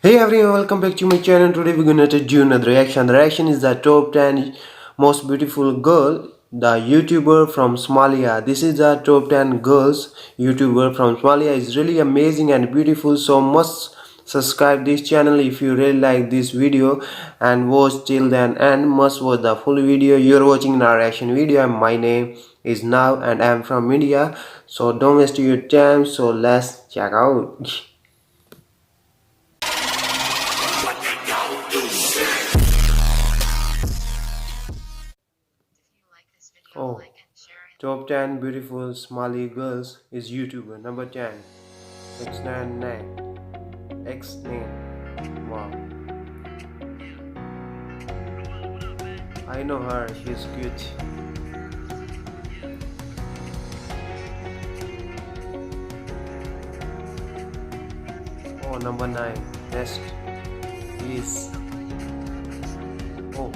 Hey everyone, welcome back to my channel. Today we're gonna do another reaction. The reaction is the top 10 most beautiful girl, the YouTuber from Somalia. This is the top 10 girls YouTuber from Somalia. Is really amazing and beautiful. So must subscribe this channel if you really like this video and watch till then and must watch the full video. You're watching the reaction video and my name is Now and I'm from India. So don't waste your time. So let's check out. Oh, top 10 beautiful Somali girls is YouTuber. Number 10, X99. X name. Wow. I know her, she's cute. Oh, number 9, Nest. Please. Oh,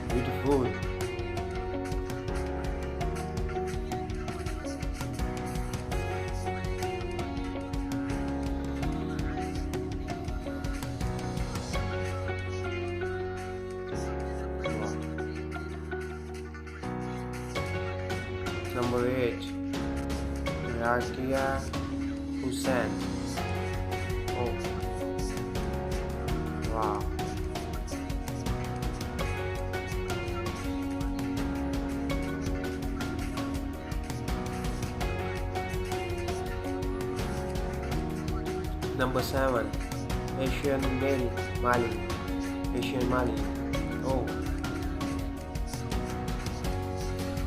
beautiful. Number 8, Rakia Hussain. Oh, wow. Number 7, Mali. Asian Mali. Oh,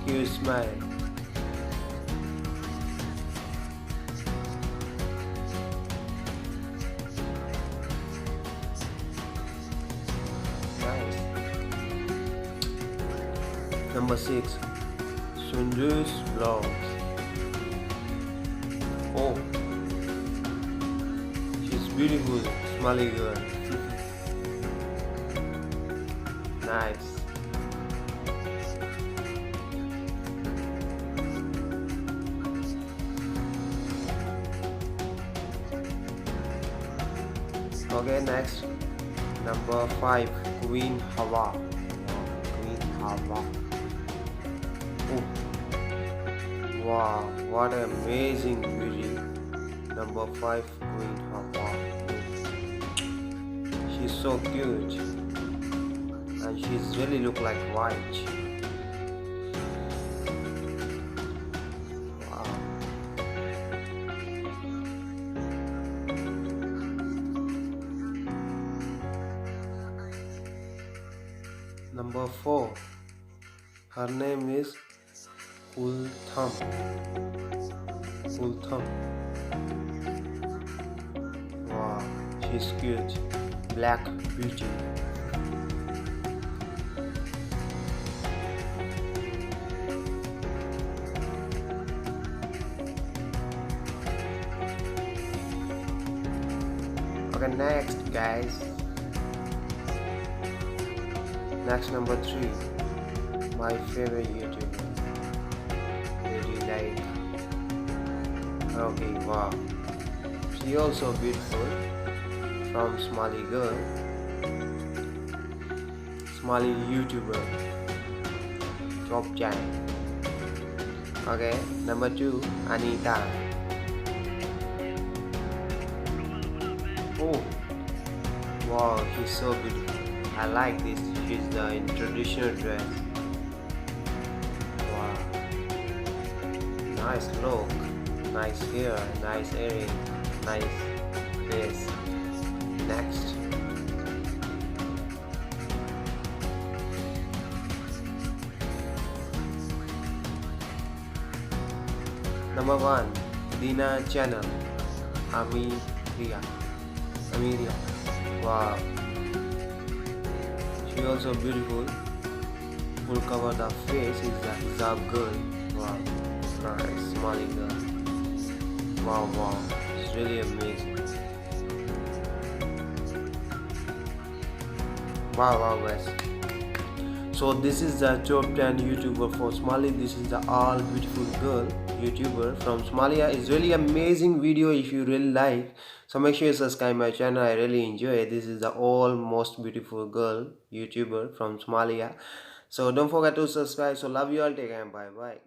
cute smile. Nice. Number 6, Sundus Vlogs. Oh, she's beautiful, Somali girl. Nice. Okay, next, number 5, Queen Hawa. Queen Hawa. Oh, wow, what an amazing beauty. Number 5, Queen Hawa. She's so cute, and she's really look like white. Wow. Number 4, her name is Ultham. Ultham. Wow, she's cute. Black beauty. Okay, next guys. Next, number 3, my favorite YouTuber. Really like. Okay, wow. She also beautiful. From Somali girl. Somali YouTuber. Top 10. Okay, number 2, Anita. Oh, wow, she's so beautiful. I like this. She's in traditional dress. Wow, nice look, nice hair, nice earring, nice face. Next, number 1, Dina channel. Amiria. Wow. She also beautiful. Full cover the face is the hijab girl. Wow, nice, Somali girl. Wow, it's really amazing. Wow guys. So this is the top 10 YouTuber for Somali. This is the all beautiful girl. YouTuber from Somalia. It's really amazing video if you really like. So make sure you subscribe my channel. I really enjoy it. This is the almost beautiful girl YouTuber from Somalia. So don't forget to subscribe. So love you all. Take care. Bye bye.